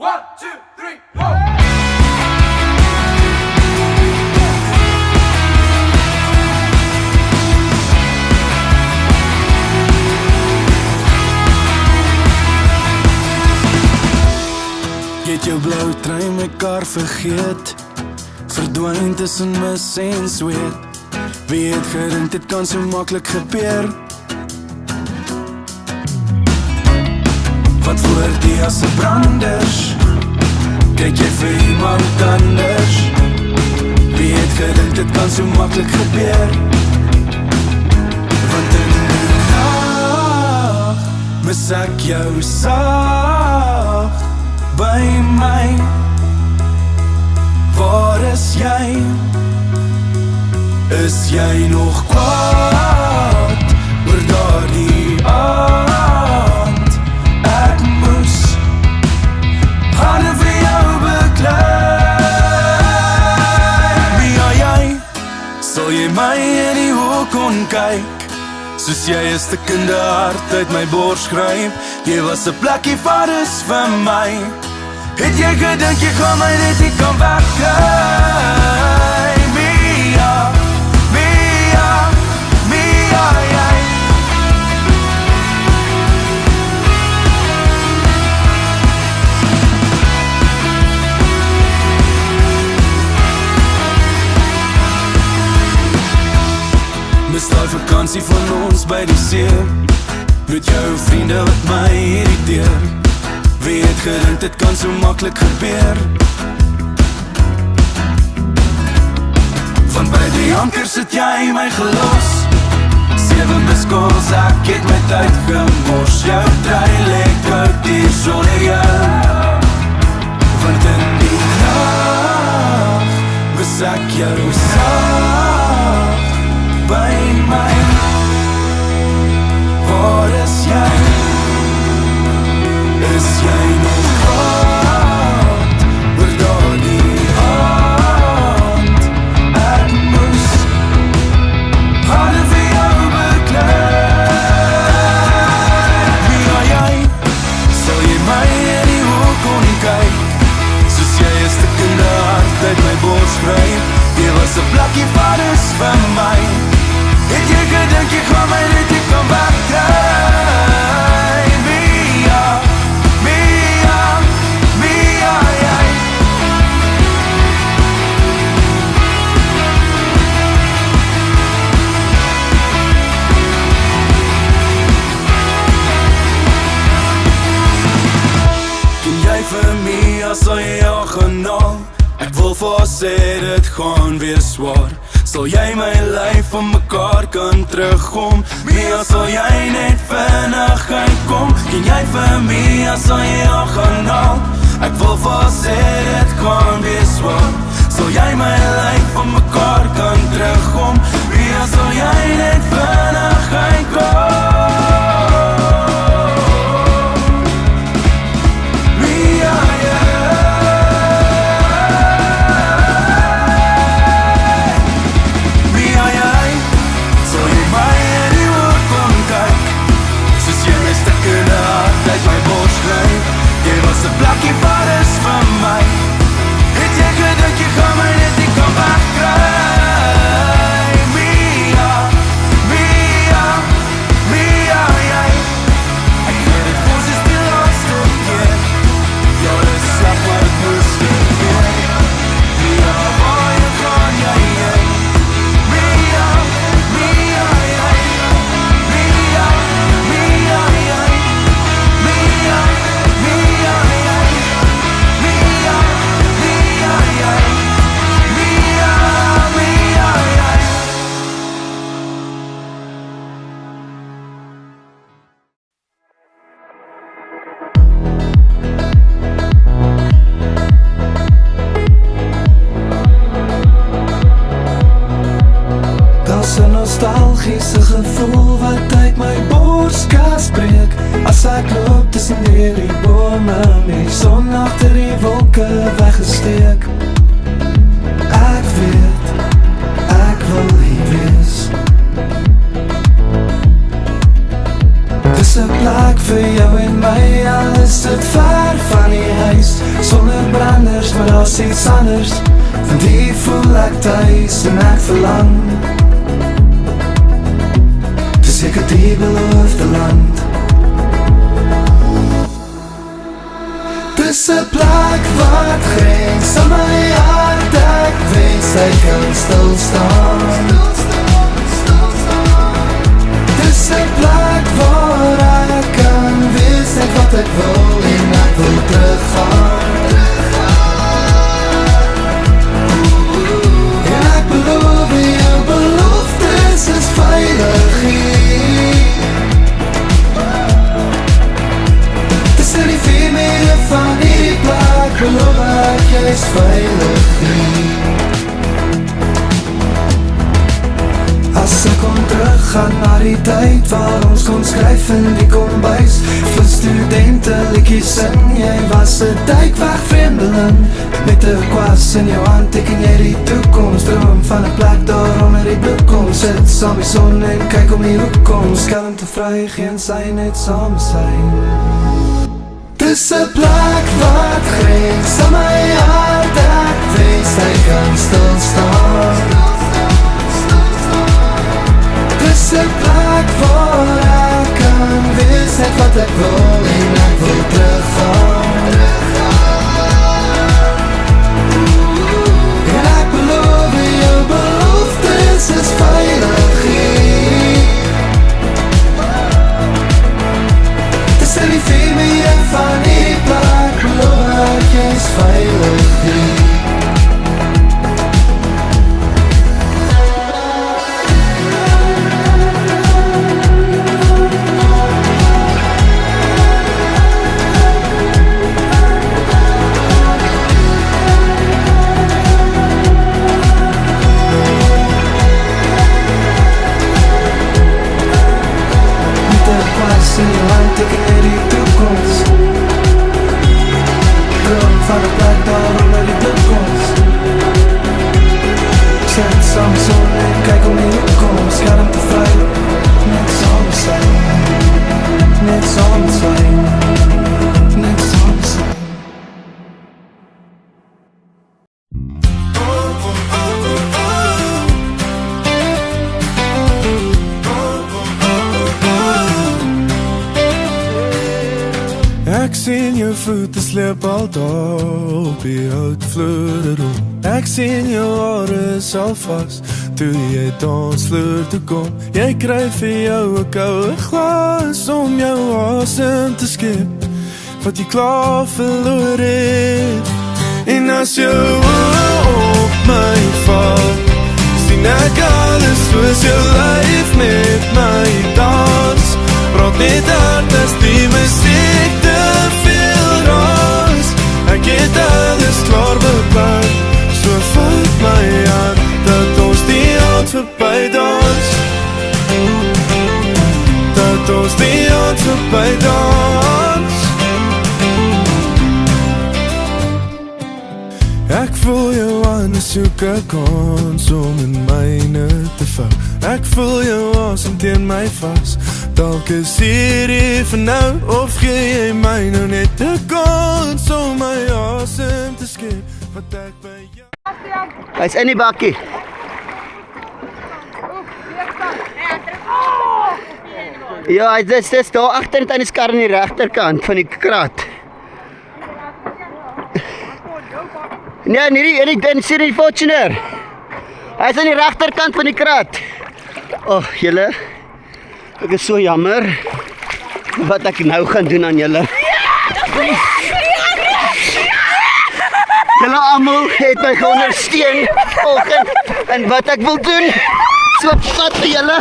1, 2, 3, 4. Jy het jou blou trein mekaar vergeet, verdwyn tussen mis en sweet. Wie het gedink dit kan so maklik gebeur? Wat voor die as 'n branders, kyk jy vir iemand anders. Wie het gedink dit kan so maklik gebeur? Want in die nacht mis ek jou sag by my. Waar is jy? Is jy nog kwaad oor daardie aand? Ek moes hande vir jou beklei. Wie are jy? Sal jy my in die oog kon kyk? Soos jy 'n stikkende hart uit my bors gryp. Jy was 'n plekkie vaders vir my. Het jy gedink jy gaan my net nie kan wegkry? Mia, Mia, Mia, jy. Mis daai vakansie van ons by die see, met jou vriende wat my irriteer. Wie het gedink dit kan so maklik gebeur? Van by die anker sit jy my gelos. 7 miskals, ek het my tyd gemors. Jou trein lek uit die sonder jou. Want in die nacht mis ek jou sag by my. Waar is jy? Is jy nog kwaad oor daardie aand? Ek moes hande vir jou beklei. Wie are jy? Sal jy my in die oog kon kyk? Soos jy 'n stikkende hart uit my bors gryp. Jy was 'n plekkie vaders vir my. Het jy gedink jy gaan my net nie kan wegkry? Vir my, sal jy jou genal. Ek wil vir sê dit gaan weer swaar. Sal jy my lyf van mekaar kan terugkom? Mia, sal jy net vinnig uitkom? Ken jy vir my, sal jy jou genal. Ek wil vir sê dit gaan weer swaar. Sal jy my lyf van mekaar kan terugkom? Mia, sal jy net vinnig uitkom? Plakkie vaders van my. Het jy gedink jy gaan my net nie kan wegkry? Mia, Mia, Mia, jy. Ek weet het ons is die laatste keer. Ja, dit sag maar het moes gebeur. Mia, waar jy gaan jy heen? Mia, Mia, jy. Mia, Mia, jy. Mia, Mia, nostalgiese gevoel wat uit my borskas breek. As ek loop tussen die bome, met son agter die wolke weggesteek. Ek weet, ek wil hier wees. Dis 'n plek vir jou en my, al is dit ver van die huis. anders, maar daar's iets anders. Van hier voel ek thuis en ek verlang. Dis seker die beloofde land. Dis 'n plek wat grens aan my hart, ek wens hy kan stilstaan. Dis 'n plek waar ek kan wees net wat ek wil en ek wil teruggaan. En ek beloof jou beloftes is veilig hier. Tussen die 4 meter van die plek beloof ek jy's veilig hier. As ek kom teruggaan na die tyd waar ons kon skryf in die kombuis, vir studente liedjies sing, jy was 'n duikweg vreemdeling, met 'n kwas in jou hand teken jy die toekoms, droom van 'n plek daar onder die bloekom, sit saam die son en kyk om die hoekom, skelm te vry, geen sy net saam zijn. Dis 'n plek wat grens aan my hart, ek wens hy kan stilstaan. Dis 'n plek waar ek kan wees net wat ek wil en ek wil teruggaan. En ek beloof jou beloftes is veilig hier. Tussen die 4 meter van die plek beloof ek jy's veilig hier. In jou hand teken jy die toekoms, droom van 'n plek daar onder die bloedkoms, sit saam die son en kyk om die hoekom, skelm te vry, net saam zijn, net saam zijn, net saam zijn. Ek sien jou voete sleep al daar op die houtvloer rond. Ek sien jou hare is al vas toe jy dansvloer toe kom. Jy kry vir jou 'n koue glas om jou asem te skep wat jy klaar verloor het. En as jou op my val, sien ek alles soos jou lyf met my dans. Praat net hard as die musiek te veel raas. Ek het alles klaar beplan, so vat my aan, dat ons die aand verby dans. Dat ons die aand verby dans. Ek voel jou aan, soek ek kans om in myne te vou. Ek voel jou asem teen my vas. Dalk is hierdie vir nou, of gee jy my nou net 'n kans om my asem te skep, wat ek by jou. Hy's in die bakkie. Ja, dis daar agter aan die skar aan die regterkant van die krat. Nee, nie die sien die Fortuner. Hy's aan die regterkant van die krat. Oh, julle. Ek is so jammer wat ek nou gaan doen aan julle. Julle almal het my geondersteun vanoggend en wat ek wil doen. So vat vir julle.